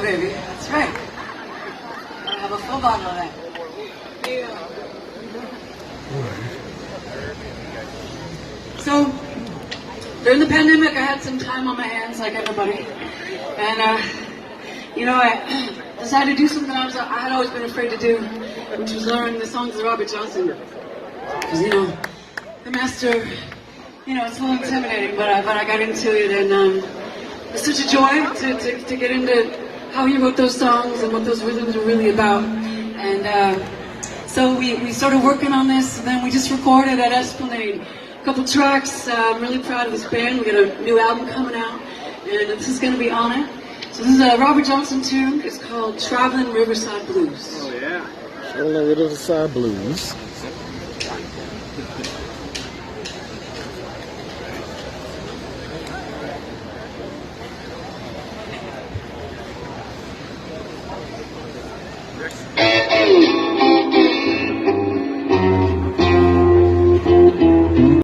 Yeah, baby. That's right. I have a full bottle of that. So, during the pandemic, I had some time on my hands, like everybody. And, I decided to do something I had always been afraid to do, which was learn the songs of Robert Johnson. Because, the master, it's a little intimidating, but I got into it, and it's such a joy to get into how he wrote those songs and what those rhythms are really about. And so we started working on this, and then we just recorded at Esplanade a couple tracks. I'm really proud of this band. We got a new album coming out, and this is going to be on it. So this is a Robert Johnson tune. It's called Traveling Riverside Blues. Oh, yeah. Traveling Riverside Blues. Next.